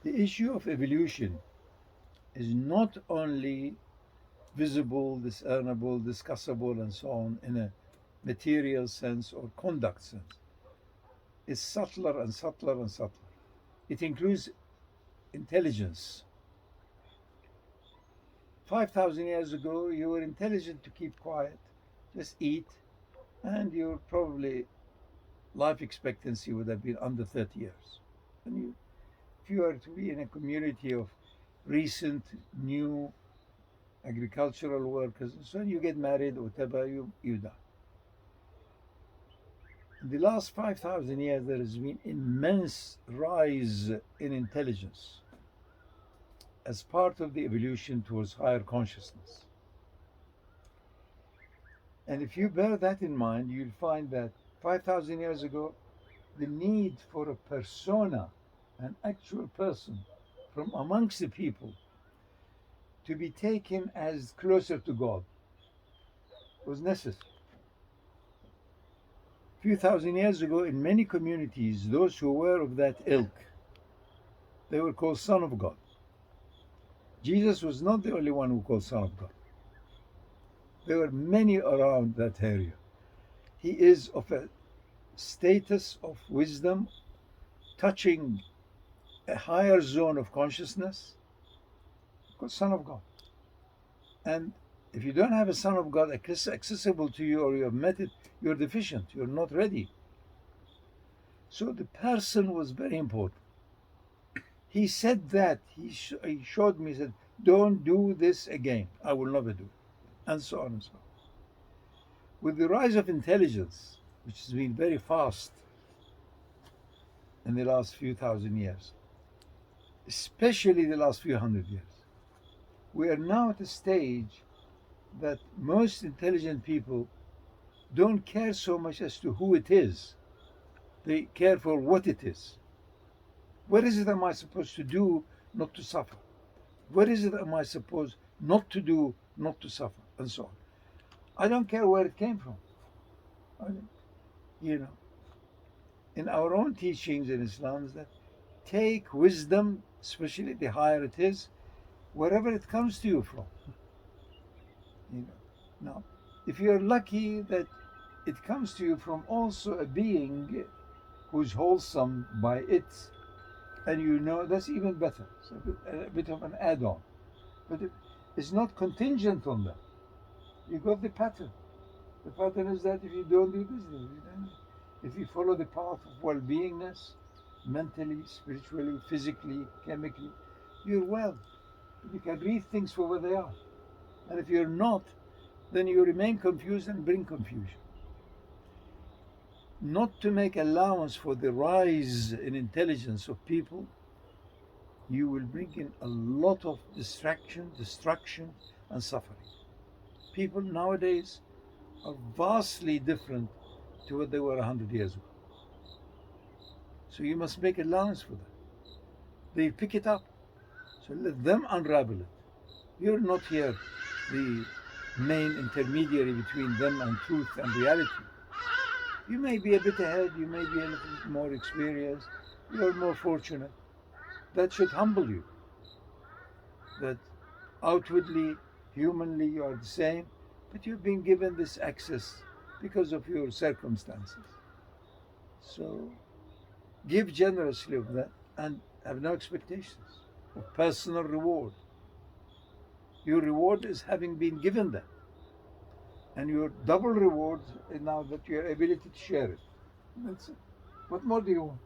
The issue of evolution is not only visible, discernible, discussable, and so on in a material sense or conduct sense. It's subtler and subtler and subtler. It includes intelligence. 5,000 years ago, you were intelligent to keep quiet, just eat, and your probably life expectancy would have been under 30 years. And if you are to be in a community of recent, new agricultural workers, so you get married, whatever, you die. In the last 5,000 years, there has been immense rise in intelligence as part of the evolution towards higher consciousness. And if you bear that in mind, you'll find that 5,000 years ago, the need for a persona, an actual person from amongst the people, to be taken as closer to God was necessary. A few thousand years ago, in many communities, those who were of that ilk, they were called Son of God. Jesus was not the only one who called Son of God. There were many around that area. He is of a status of wisdom, touching a higher zone of consciousness, called Son of God. And if you don't have a Son of God accessible to you, or you have met it, you're deficient, you're not ready. So the person was very important. He said that, he showed me, he said, don't do this again, I will never do it, and so on and so on. With the rise of intelligence, which has been very fast in the last few thousand years, especially the last few hundred years, we are now at a stage that most intelligent people don't care so much as to who it is. They care for what it is. What is it am I supposed to do not to suffer? What is it am I supposed not to do not to suffer? And so on. I don't care where it came from. In our own teachings in Islam is that take wisdom, especially the higher it is, wherever it comes to you from. Now, if you're lucky that it comes to you from also a being who's wholesome by it, and that's even better. So a bit of an add-on. But it's not contingent on that. You got the pattern. The pattern is that if you don't do this, if you follow the path of well-beingness, mentally, spiritually, physically, chemically, you're well. You can read things for what they are. And if you're not, then you remain confused and bring confusion. Not to make allowance for the rise in intelligence of people, you will bring in a lot of distraction, destruction, and suffering. People nowadays are vastly different to what they were 100 years ago. So you must make allowance for that. They pick it up. So let them unravel it. You're not here the main intermediary between them and truth and reality. You may be a bit ahead, you may be a little bit more experienced, you're more fortunate. That should humble you. That outwardly, humanly, you are the same, but you've been given this access because of your circumstances. So give generously of that and have no expectations of personal reward. Your reward is having been given that. And your double reward is now that your ability to share it. That's it. What more do you want?